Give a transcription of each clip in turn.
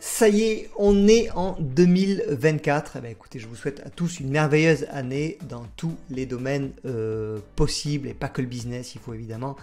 Ça y est, on est en 2024. Eh bien, écoutez, je vous souhaite à tous une merveilleuse année dans tous les domaines possibles et pas que le business. Il faut évidemment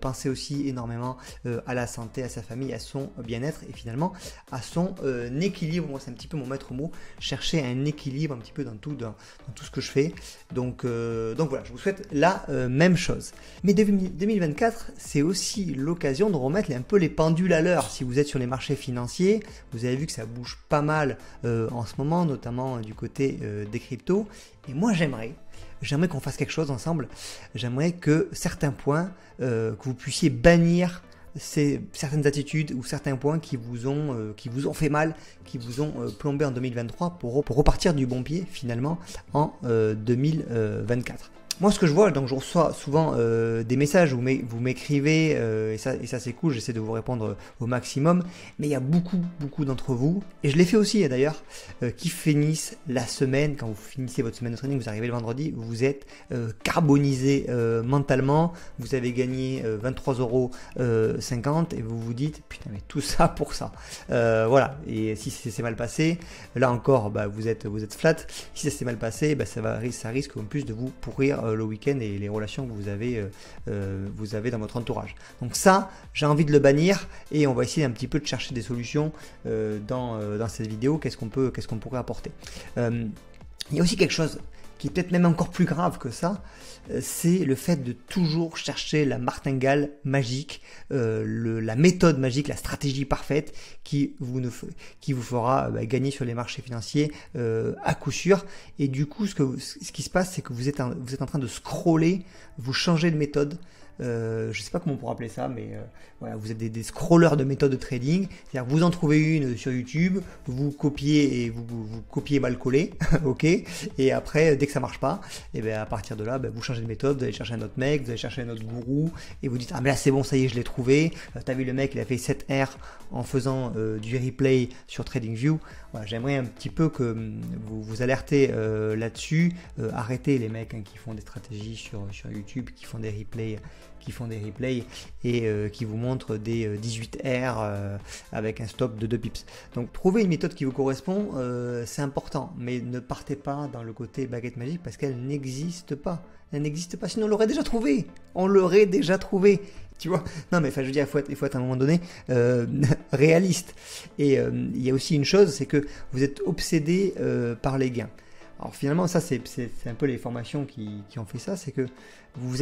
penser aussi énormément à la santé, à sa famille, à son bien-être et finalement à son équilibre. Moi, c'est un petit peu mon maître mot, chercher un équilibre un petit peu dans tout ce que je fais. Donc voilà, je vous souhaite la même chose. Mais 2024, c'est aussi l'occasion de remettre un peu les pendules à l'heure. Si vous êtes sur les marchés financiers, vous avez vu que ça bouge pas mal en ce moment, notamment du côté des cryptos. Et moi, j'aimerais qu'on fasse quelque chose ensemble. J'aimerais que certains points, que vous puissiez bannir certaines attitudes ou certains points qui vous ont fait mal, qui vous ont plombé en 2023 pour repartir du bon pied finalement en 2024. Moi, ce que je vois, donc je reçois souvent des messages où vous m'écrivez et ça c'est cool, j'essaie de vous répondre au maximum, mais il y a beaucoup d'entre vous, et je l'ai fait aussi d'ailleurs, qui finissent la semaine, quand vous finissez votre semaine de training, vous arrivez le vendredi, vous êtes carbonisé mentalement, vous avez gagné 23,50 € et vous vous dites, putain mais tout ça pour ça. Voilà, et si c'est mal passé, là encore, vous êtes flat, si ça s'est mal passé, ça risque en plus de vous pourrir le week-end et les relations que vous avez dans votre entourage. Donc ça, j'ai envie de le bannir et on va essayer un petit peu de chercher des solutions dans cette vidéo. Qu'est-ce qu'on pourrait apporter. Il y a aussi quelque chose qui est peut-être même encore plus grave que ça, c'est le fait de toujours chercher la martingale magique, la méthode magique, la stratégie parfaite qui vous fera gagner sur les marchés financiers à coup sûr. Et du coup, ce qui se passe, c'est que vous êtes en train de scroller, vous changez de méthode. Je sais pas comment on pourrait appeler ça, mais voilà, vous êtes des scrollers de méthode de trading. C'est-à-dire que vous en trouvez une sur YouTube, vous copiez et vous copiez mal collé, ok. Et après, dès que ça marche pas, et bien à partir de là, vous changez de méthode, vous allez chercher un autre mec, vous allez chercher un autre gourou, et vous dites ah mais là c'est bon, ça y est, je l'ai trouvé. T'as vu le mec, il a fait 7R en faisant du replay sur TradingView. Voilà, j'aimerais un petit peu que vous alertez là-dessus. Arrêtez les mecs qui font des stratégies sur YouTube, qui font des replays et qui vous montrent des 18R avec un stop de 2 pips. Donc trouvez une méthode qui vous correspond, c'est important, mais ne partez pas dans le côté baguette magique parce qu'elle n'existe pas. Elle n'existe pas, sinon on l'aurait déjà trouvé. Tu vois, non mais je veux dire, il faut être à un moment donné réaliste. Et il y a aussi une chose, c'est que vous êtes obsédé par les gains. Alors finalement, ça c'est un peu les formations qui ont fait ça, c'est que vous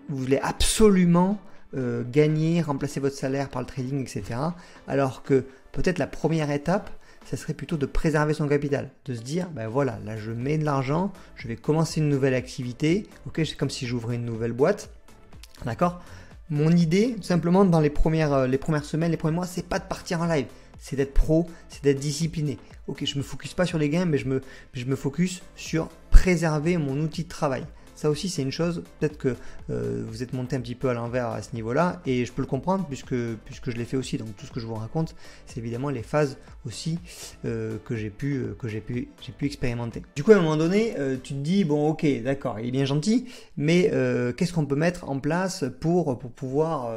voulez absolument gagner, remplacer votre salaire par le trading, etc. Alors que peut-être la première étape, ça serait plutôt de préserver son capital, de se dire, voilà, là je mets de l'argent, je vais commencer une nouvelle activité, ok, c'est comme si j'ouvrais une nouvelle boîte, d'accord. Mon idée, tout simplement, dans les premières semaines, les premiers mois, c'est pas de partir en live, c'est d'être pro, c'est d'être discipliné. Ok, je me focus pas sur les gains, mais je me focus sur préserver mon outil de travail. Ça aussi, c'est une chose, peut-être que vous êtes monté un petit peu à l'envers à ce niveau-là, et je peux le comprendre puisque je l'ai fait aussi. Donc tout ce que je vous raconte, c'est évidemment les phases aussi que j'ai pu expérimenter. Du coup, à un moment donné, tu te dis, bon ok, d'accord, il est bien gentil, mais qu'est-ce qu'on peut mettre en place pour pouvoir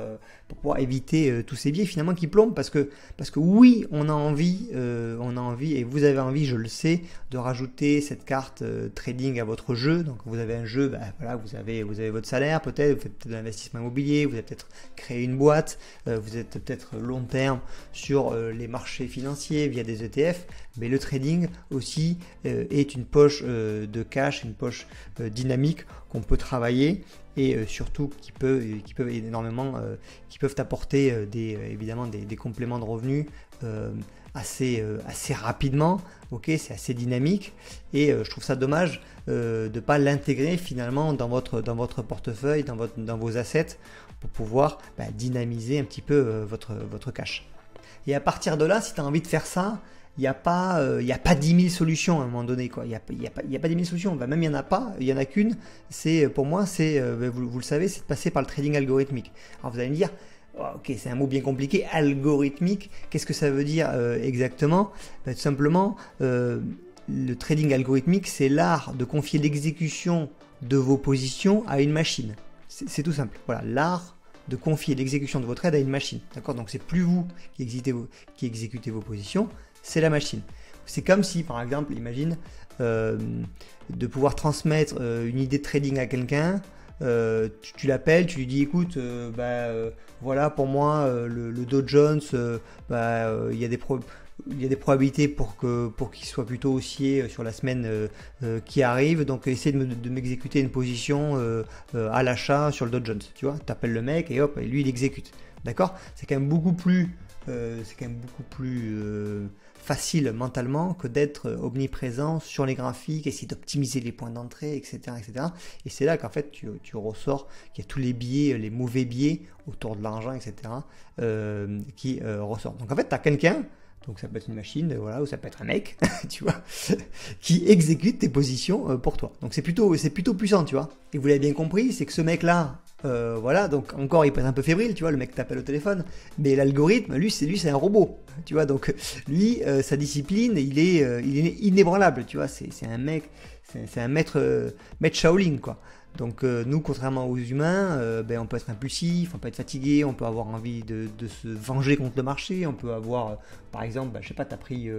éviter tous ces biais finalement qui plombent, parce que oui, on a envie, et vous avez envie, je le sais, de rajouter cette carte trading à votre jeu. Donc vous avez un jeu, voilà, vous avez votre salaire, peut-être, vous faites peut-être de l'investissement immobilier, vous avez peut-être créé une boîte, vous êtes peut-être long terme sur les marchés financiers via des ETF, mais le trading aussi est une poche de cash, une poche dynamique qu'on peut travailler et surtout qui peuvent apporter évidemment des compléments de revenus assez rapidement. Ok, c'est assez dynamique et je trouve ça dommage de ne pas l'intégrer finalement dans votre portefeuille, dans vos assets pour pouvoir dynamiser un petit peu votre cash. Et à partir de là, si tu as envie de faire ça, il n'y a pas 10 000 solutions à un moment donné, quoi. Il y a pas 10 000 solutions. Même il n'y en a pas, il n'y en a qu'une. Pour moi, vous le savez, c'est de passer par le trading algorithmique. Alors vous allez me dire, ok, c'est un mot bien compliqué, algorithmique. Qu'est-ce que ça veut dire exactement? Tout simplement, le trading algorithmique, c'est l'art de confier l'exécution de vos positions à une machine. C'est tout simple. Voilà, l'art de confier l'exécution de votre trade à une machine. D'accord? Donc c'est plus vous qui exécutez vos positions, c'est la machine. C'est comme si, par exemple, imagine, de pouvoir transmettre une idée de trading à quelqu'un, tu l'appelles, tu lui dis écoute, voilà pour moi le Dow Jones, il y a des probabilités pour qu'il soit plutôt haussier sur la semaine qui arrive, donc essaie de m'exécuter une position à l'achat sur le Dow Jones, tu vois, tu appelles le mec et hop, et lui il exécute, d'accord, c'est quand même beaucoup plus facile mentalement que d'être omniprésent sur les graphiques, essayer d'optimiser les points d'entrée, etc., etc. Et c'est là qu'en fait tu ressors qu'il y a tous les biais, les mauvais biais autour de l'argent, etc. Qui ressortent. Donc en fait tu as quelqu'un, donc ça peut être une machine, voilà, ou ça peut être un mec, tu vois, qui exécute tes positions pour toi. Donc c'est plutôt puissant, tu vois. Et vous l'avez bien compris, c'est que ce mec-là, voilà, donc encore il peut être un peu fébrile, tu vois, le mec t'appelle au téléphone, mais l'algorithme, lui c'est un robot, tu vois, donc lui, sa discipline, il est inébranlable, tu vois, c'est un mec, c'est un maître Shaolin, quoi. Donc nous, contrairement aux humains, on peut être impulsif, on peut être fatigué, on peut avoir envie de se venger contre le marché, on peut avoir, par exemple, je sais pas, t'as pris...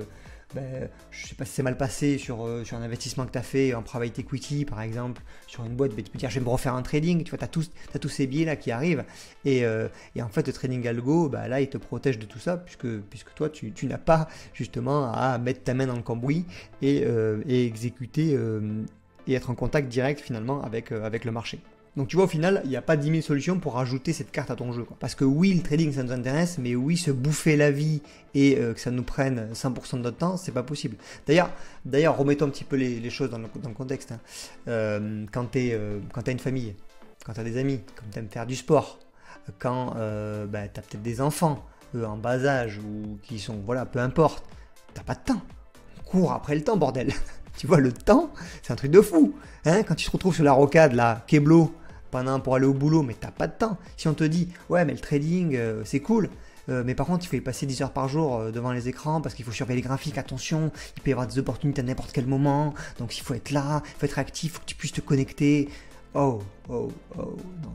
je sais pas si c'est mal passé sur un investissement que tu as fait en private equity par exemple, sur une boîte, tu peux dire je vais me refaire un trading, tu vois, tu as tous ces biais là qui arrivent et en fait le trading algo, là il te protège de tout ça puisque toi tu n'as pas justement à mettre ta main dans le cambouis et exécuter et être en contact direct finalement avec le marché. Donc tu vois, au final, il n'y a pas 10 000 solutions pour rajouter cette carte à ton jeu, quoi. Parce que oui, le trading, ça nous intéresse, mais oui, se bouffer la vie et que ça nous prenne 100% de notre temps, c'est pas possible. D'ailleurs, remettons un petit peu les choses dans le contexte. Quand tu as une famille, quand tu as des amis, quand tu aimes faire du sport, quand tu as peut-être des enfants en bas âge ou qui sont, voilà, peu importe, t'as pas de temps. Cours après le temps, bordel. Tu vois, le temps, c'est un truc de fou. Hein, quand tu te retrouves sur la rocade, là, Keblo, pour aller au boulot, mais t'as pas de temps. Si on te dit, ouais, mais le trading, c'est cool, mais par contre, il faut y passer 10 heures par jour devant les écrans parce qu'il faut surveiller les graphiques, attention, il peut y avoir des opportunités à n'importe quel moment, donc il faut être là, il faut être actif, il faut que tu puisses te connecter. Oh, non,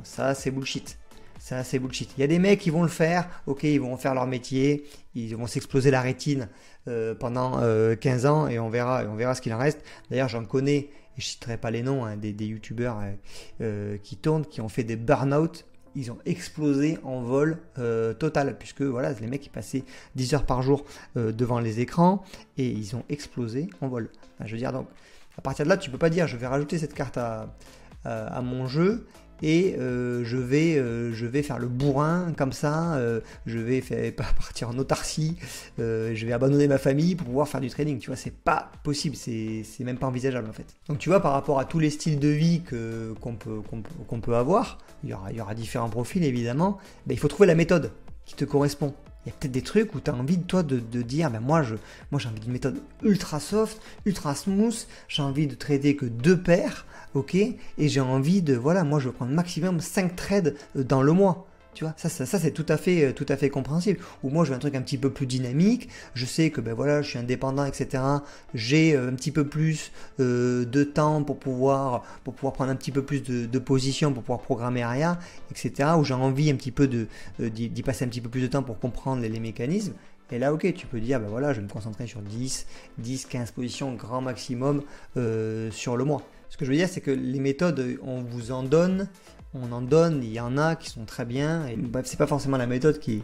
ça, c'est bullshit. Ça, c'est bullshit. Il y a des mecs qui vont le faire, ok, ils vont faire leur métier, ils vont s'exploser la rétine pendant 15 ans et on verra ce qu'il en reste. D'ailleurs, j'en connais, et je ne citerai pas les noms, hein, des youtubeurs qui tournent, qui ont fait des burn-out. Ils ont explosé en vol total, puisque voilà, les mecs qui passaient 10 heures par jour devant les écrans et ils ont explosé en vol. Enfin, je veux dire, donc, à partir de là, tu ne peux pas dire je vais rajouter cette carte à mon jeu et je vais faire le bourrin comme ça, je vais partir en autarcie, je vais abandonner ma famille pour pouvoir faire du trading, tu vois, c'est pas possible, c'est même pas envisageable en fait. Donc tu vois, par rapport à tous les styles de vie qu'on peut avoir, il y aura différents profils évidemment, il faut trouver la méthode qui te correspond. Il y a peut-être des trucs où tu as envie de toi de dire moi j'ai envie d'une méthode ultra soft, ultra smooth, j'ai envie de trader que 2 paires, ok, et j'ai envie de moi je veux prendre maximum 5 trades dans le mois. Tu vois, ça c'est tout à fait compréhensible. Ou moi je veux un truc un petit peu plus dynamique, je sais que je suis indépendant, etc. J'ai un petit peu plus de temps pour pouvoir prendre un petit peu plus de position, pour pouvoir programmer arrière, etc. Ou j'ai envie un petit peu d'y passer un petit peu plus de temps pour comprendre les mécanismes. Et là, ok, tu peux dire, je vais me concentrer sur 10, 15 positions, grand maximum sur le mois. Ce que je veux dire, c'est que les méthodes, on en donne, il y en a qui sont très bien, et c'est pas forcément la méthode qui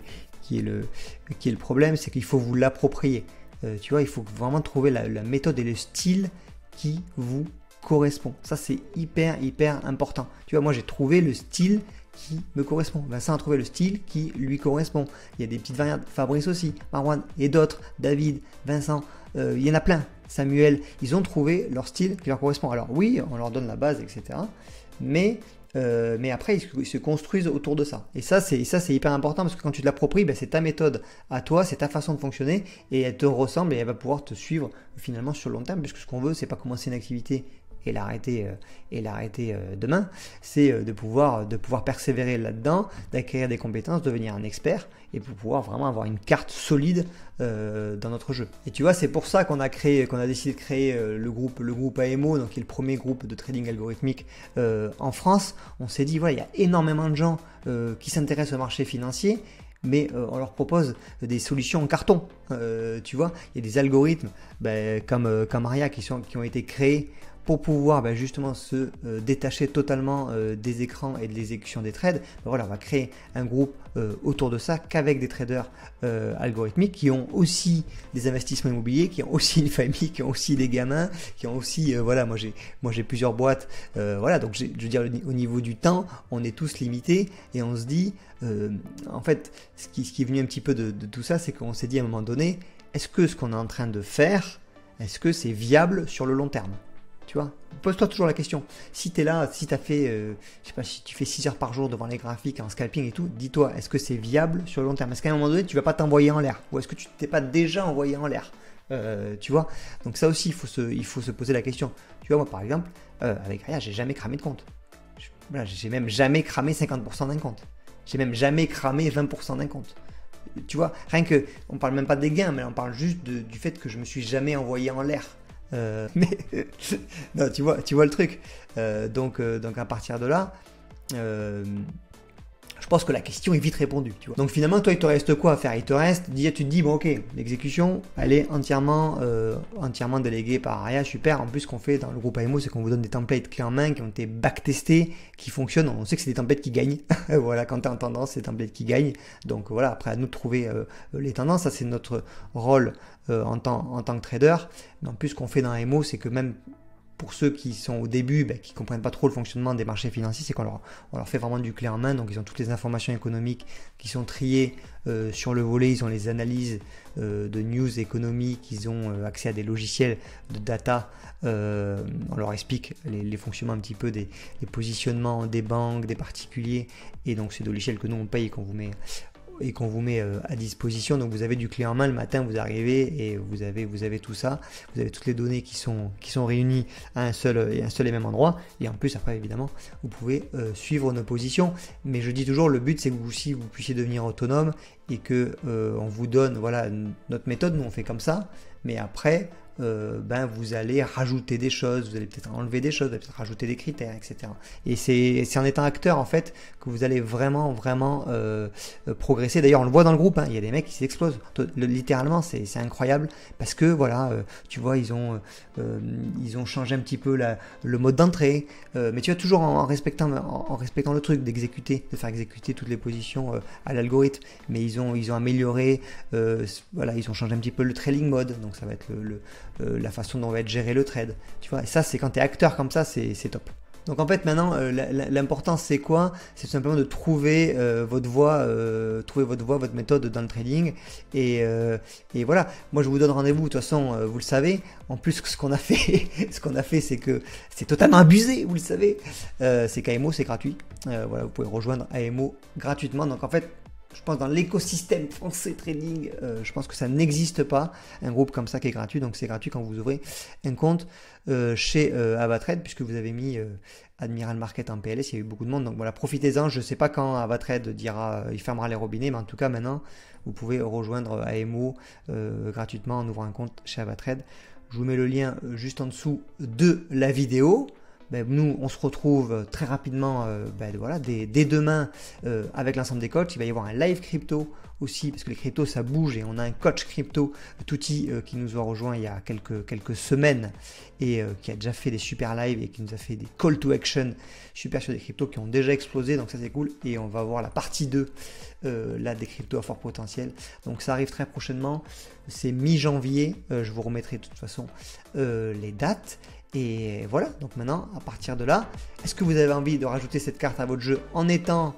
est le problème, c'est qu'il faut vous l'approprier. Tu vois, il faut vraiment trouver la méthode et le style qui vous correspond. Ça, c'est hyper important. Tu vois, moi j'ai trouvé le style qui me correspond. Vincent a trouvé le style qui lui correspond. Il y a des petites variantes, Fabrice aussi, Marwan et d'autres, David, Vincent, il y en a plein, Samuel, ils ont trouvé leur style qui leur correspond. Alors oui, on leur donne la base, etc. Mais après, ils se construisent autour de ça. Et ça, c'est hyper important parce que quand tu te l'appropries, c'est ta méthode à toi, c'est ta façon de fonctionner et elle te ressemble et elle va pouvoir te suivre finalement sur le long terme, puisque ce qu'on veut, c'est pas commencer une activité et l'arrêter demain, c'est de pouvoir persévérer là-dedans, d'acquérir des compétences, devenir un expert et pour pouvoir vraiment avoir une carte solide dans notre jeu. Et tu vois, c'est pour ça qu'on a décidé de créer le groupe AMO, donc qui est le premier groupe de trading algorithmique en France. On s'est dit, il y a énormément de gens qui s'intéressent au marché financier, mais on leur propose des solutions en carton. Tu vois, il y a des algorithmes comme Aria qui ont été créés pour pouvoir justement se détacher totalement des écrans et de l'exécution des trades. Voilà, on va créer un groupe autour de ça qu'avec des traders algorithmiques qui ont aussi des investissements immobiliers, qui ont aussi une famille, qui ont aussi des gamins, qui ont aussi voilà, moi j'ai plusieurs boîtes, voilà, donc je veux dire au niveau du temps, on est tous limités et on se dit en fait ce qui est venu un petit peu de tout ça, c'est qu'on s'est dit à un moment donné, est-ce que ce qu'on est en train de faire, est-ce que c'est viable sur le long terme? Tu vois, pose-toi toujours la question. Si tu es là, si tu as fait, je sais pas, si tu fais 6 heures par jour devant les graphiques, en scalping et tout, dis-toi, est-ce que c'est viable sur le long terme? Est-ce qu'à un moment donné, tu vas pas t'envoyer en l'air? Ou est-ce que tu t'es pas déjà envoyé en l'air? Tu vois, donc ça aussi, il faut se poser la question. Tu vois, moi par exemple, avec Aria, j'ai jamais cramé de compte. J'ai même jamais cramé 50% d'un compte. J'ai même jamais cramé 20% d'un compte. Tu vois, rien que, on parle même pas des gains, mais on parle juste du fait que je me suis jamais envoyé en l'air. Mais non, tu vois le truc. Donc à partir de là, je pense que la question est vite répondue. Tu vois. Donc finalement, toi, il te reste quoi à faire? Tu te dis, bon ok, l'exécution, elle est entièrement déléguée par Aria, super. En plus, ce qu'on fait dans le groupe AMO, c'est qu'on vous donne des templates clés en main qui ont été backtestés, qui fonctionnent. On sait que c'est des templates qui gagnent. Voilà, quand tu es en tendance, c'est des templates qui gagnent. Donc voilà, après à nous de trouver les tendances. Ça, c'est notre rôle en tant que trader. Mais en plus, ce qu'on fait dans AMO, c'est que même pour ceux qui sont au début, qui ne comprennent pas trop le fonctionnement des marchés financiers, c'est qu'on leur fait vraiment du clé en main. Donc ils ont toutes les informations économiques qui sont triées sur le volet, ils ont les analyses de news économiques, ils ont accès à des logiciels de data, on leur explique les fonctionnements un petit peu des positionnements des banques, des particuliers, et donc c'est des logiciels que nous on paye et qu'on vous met à disposition. Donc vous avez du clé en main le matin, vous arrivez et vous avez tout ça, vous avez toutes les données qui sont réunies à un seul et même endroit, et en plus après évidemment vous pouvez suivre nos positions. Mais je dis toujours, le but c'est que vous puissiez devenir autonome et que on vous donne voilà notre méthode, nous on fait comme ça, mais après vous allez rajouter des choses, vous allez peut-être enlever des choses, vous allez peut-être rajouter des critères, etc. Et c'est en étant acteur en fait que vous allez vraiment progresser. D'ailleurs on le voit dans le groupe, il y a des mecs qui s'explosent, littéralement c'est incroyable, parce que voilà, tu vois, ils ont changé un petit peu le mode d'entrée, mais tu vois, toujours en respectant le truc d'exécuter, de faire exécuter toutes les positions à l'algorithme, mais ils ont amélioré, voilà, ils ont changé un petit peu le trailing mode, donc ça va être la façon dont on va être géré le trade, tu vois. Et ça, c'est quand tu es acteur comme ça, c'est top. Donc en fait maintenant l'important c'est quoi? C'est tout simplement de trouver votre voie, votre méthode dans le trading, et voilà. Moi je vous donne rendez-vous, de toute façon vous le savez. En plus ce qu'on a fait c'est que c'est totalement abusé, vous le savez. C'est qu'AMO c'est gratuit, voilà, vous pouvez rejoindre AMO gratuitement. Donc en fait je pense dans l'écosystème français trading, je pense que ça n'existe pas un groupe comme ça qui est gratuit. Donc c'est gratuit quand vous ouvrez un compte chez Avatrade, puisque vous avez mis Admiral Market en PLS, il y a eu beaucoup de monde. Donc voilà, profitez-en. Je ne sais pas quand Avatrade dira il fermera les robinets, mais en tout cas maintenant vous pouvez rejoindre AMO gratuitement en ouvrant un compte chez Avatrade. Je vous mets le lien juste en dessous de la vidéo. Nous, on se retrouve très rapidement voilà, dès demain avec l'ensemble des coachs. Il va y avoir un live crypto aussi, parce que les cryptos, ça bouge, et on a un coach crypto, Touti, qui nous a rejoint il y a quelques semaines et qui a déjà fait des super lives et qui nous a fait des call to action super sur des cryptos qui ont déjà explosé. Donc ça, c'est cool. Et on va voir la partie 2 là des cryptos à fort potentiel. Donc ça arrive très prochainement. C'est mi-janvier. Je vous remettrai de toute façon les dates. Et voilà, donc maintenant, à partir de là, est-ce que vous avez envie de rajouter cette carte à votre jeu en étant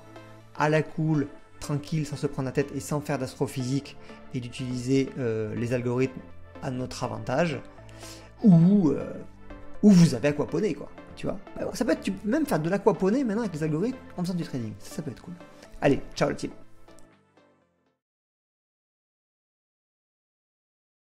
à la cool, tranquille, sans se prendre la tête et sans faire d'astrophysique, et d'utiliser les algorithmes à notre avantage, ou vous avez aquaponé, quoi, tu vois. Ça peut être, tu peux même faire de l'aquaponé maintenant avec les algorithmes en faisant du trading, ça peut être cool. Allez, ciao le team.